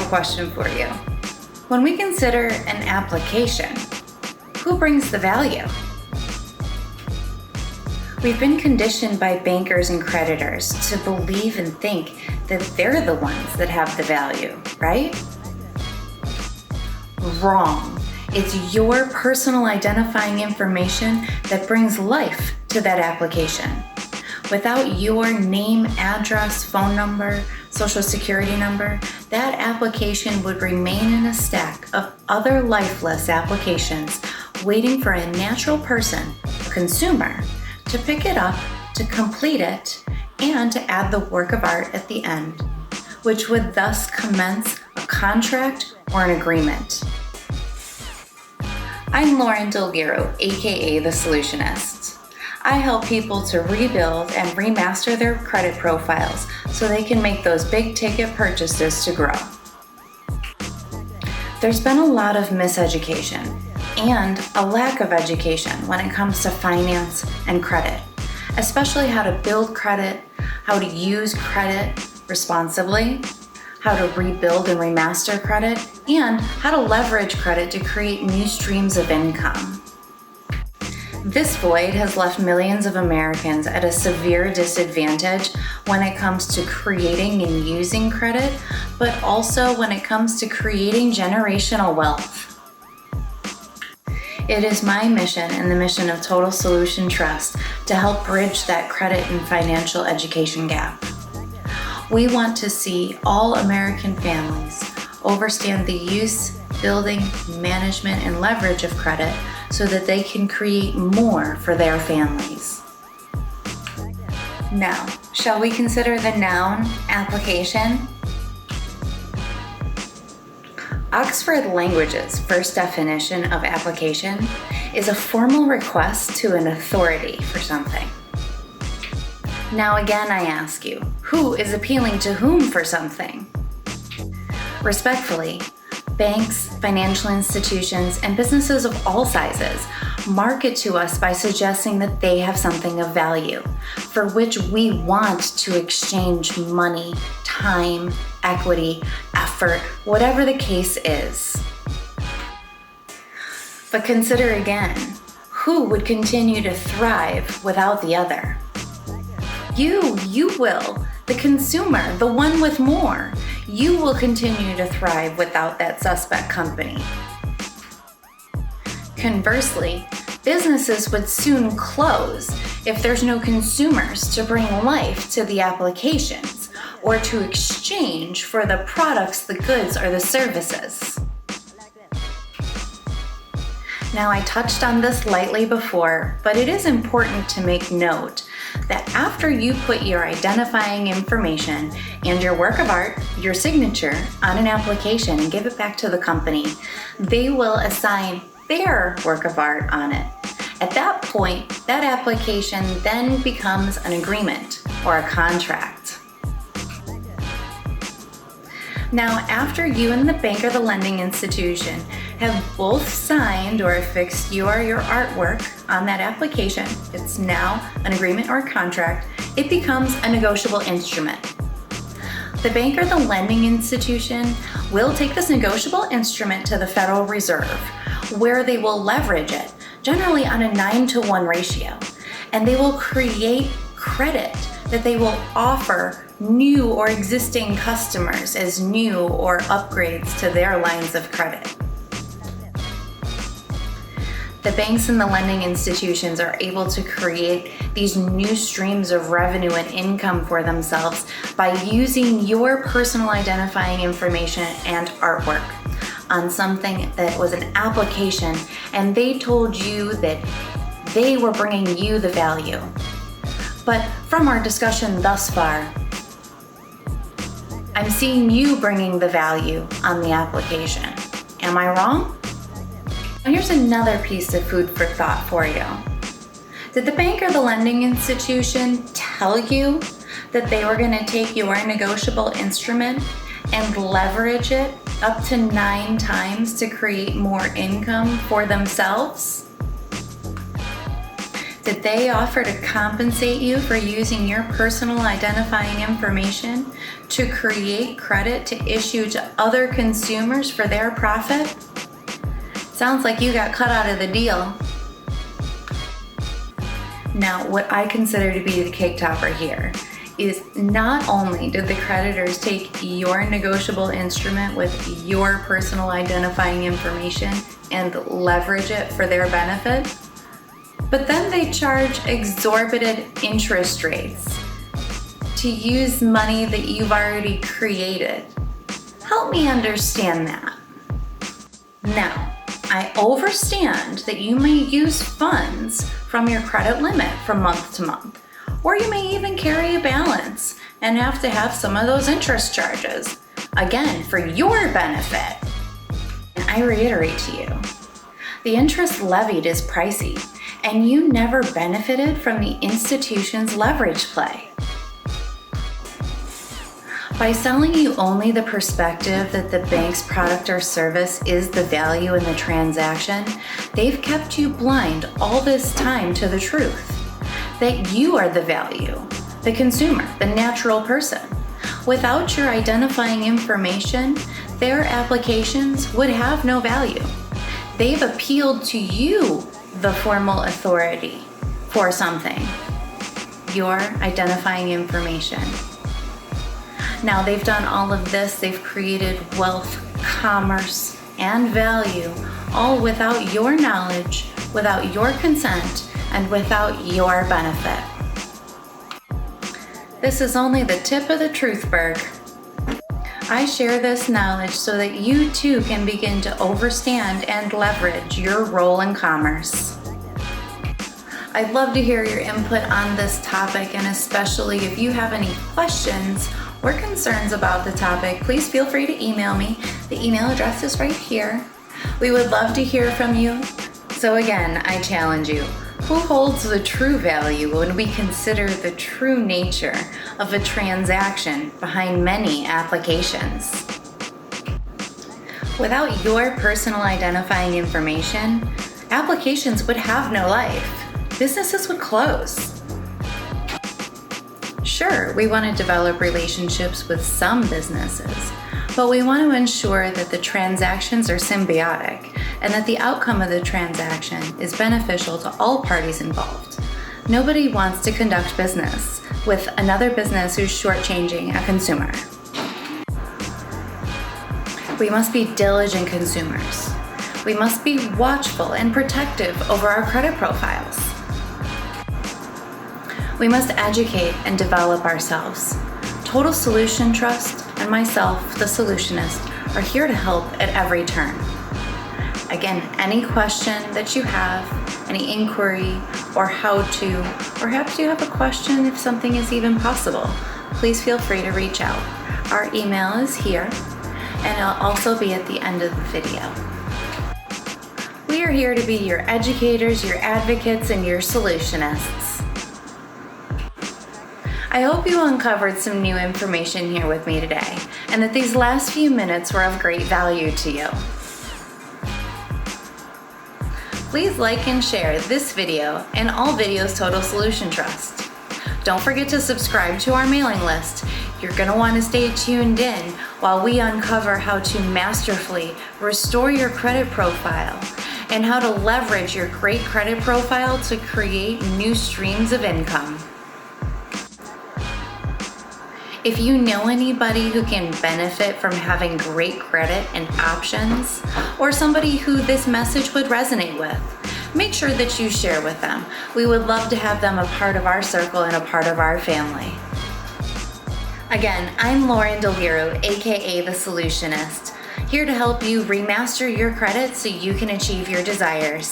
question for you. When we consider an application, who brings the value? We've been conditioned by bankers and creditors to believe and think that they're the ones that have the value, right? Wrong. It's your personal identifying information that brings life to that application. Without your name, address, phone number, social security number, that application would remain in a stack of other lifeless applications waiting for a natural person, a consumer, to pick it up, to complete it, and to add the work of art at the end, which would thus commence a contract or an agreement. I'm Lauren Delgero, aka the Solutionist. I help people to rebuild and remaster their credit profiles so they can make those big ticket purchases to grow. There's been a lot of miseducation and a lack of education when it comes to finance and credit, especially how to build credit, how to use credit responsibly, how to rebuild and remaster credit, and how to leverage credit to create new streams of income. This void has left millions of Americans at a severe disadvantage when it comes to creating and using credit, but also when it comes to creating generational wealth. It is my mission and the mission of Total Solution Trust to help bridge that credit and financial education gap. We want to see all American families understand the use, building, management, and leverage of credit so that they can create more for their families. Now, shall we consider the noun application? Oxford Language's first definition of application is a formal request to an authority for something. Now again, I ask you, who is appealing to whom for something? Respectfully, banks, financial institutions, and businesses of all sizes market to us by suggesting that they have something of value, for which we want to exchange money, time, equity, effort, whatever the case is. But consider again, who would continue to thrive without the other? You will. The consumer, the one with more. You will continue to thrive without that suspect company. Conversely, businesses would soon close if there's no consumers to bring life to the applications or to exchange for the products, the goods, or the services. Now, I touched on this lightly before, but it is important to make note that after you put your identifying information and your work of art, your signature, on an application and give it back to the company, they will assign their work of art on it. At that point, that application then becomes an agreement or a contract. Now, after you and the bank or the lending institution have both signed or affixed your artwork on that application, it's now an agreement or a contract, it becomes a negotiable instrument. The bank or the lending institution will take this negotiable instrument to the Federal Reserve, where they will leverage it, generally on a 9-to-1 ratio, and they will create credit that they will offer new or existing customers as new or upgrades to their lines of credit. The banks and the lending institutions are able to create these new streams of revenue and income for themselves by using your personal identifying information and artwork on something that was an application, and they told you that they were bringing you the value. But from our discussion thus far, I'm seeing you bringing the value on the application. Am I wrong? And here's another piece of food for thought for you. Did the bank or the lending institution tell you that they were going to take your negotiable instrument and leverage it up to 9 times to create more income for themselves? Did they offer to compensate you for using your personal identifying information to create credit to issue to other consumers for their profit? Sounds like you got cut out of the deal. Now, what I consider to be the cake topper here is not only did the creditors take your negotiable instrument with your personal identifying information and leverage it for their benefit, but then they charge exorbitant interest rates to use money that you've already created. Help me understand that. Now, I understand that you may use funds from your credit limit from month to month, or you may even carry a balance and have to have some of those interest charges, again, for your benefit. And I reiterate to you, the interest levied is pricey, and you never benefited from the institution's leverage play. By selling you only the perspective that the bank's product or service is the value in the transaction, they've kept you blind all this time to the truth, that you are the value, the consumer, the natural person. Without your identifying information, their applications would have no value. They've appealed to you, the formal authority, for something, your identifying information. Now, they've done all of this, they've created wealth, commerce, and value, all without your knowledge, without your consent, and without your benefit. This is only the tip of the truthberg. I share this knowledge so that you too can begin to understand and leverage your role in commerce. I'd love to hear your input on this topic, and especially if you have any questions or concerns about the topic, please feel free to email me. The email address is right here. We would love to hear from you. So again, I challenge you. Who holds the true value when we consider the true nature of a transaction behind many applications? Without your personal identifying information, applications would have no life. Businesses would close. Sure, we want to develop relationships with some businesses, but we want to ensure that the transactions are symbiotic and that the outcome of the transaction is beneficial to all parties involved. Nobody wants to conduct business with another business who's shortchanging a consumer. We must be diligent consumers. We must be watchful and protective over our credit profiles. We must educate and develop ourselves. Total Solution Trust and myself, the Solutionist, are here to help at every turn. Again, any question that you have, any inquiry or how to, or perhaps you have a question if something is even possible, please feel free to reach out. Our email is here, and it'll also be at the end of the video. We are here to be your educators, your advocates, and your solutionists. I hope you uncovered some new information here with me today, and that these last few minutes were of great value to you. Please like and share this video and all videos Total Solution Trust. Don't forget to subscribe to our mailing list. You're going to want to stay tuned in while we uncover how to masterfully restore your credit profile and how to leverage your great credit profile to create new streams of income. If you know anybody who can benefit from having great credit and options, or somebody who this message would resonate with, make sure that you share with them. We would love to have them a part of our circle and a part of our family. Again, I'm Lauren Delgiro, aka The Solutionist, here to help you remaster your credit so you can achieve your desires.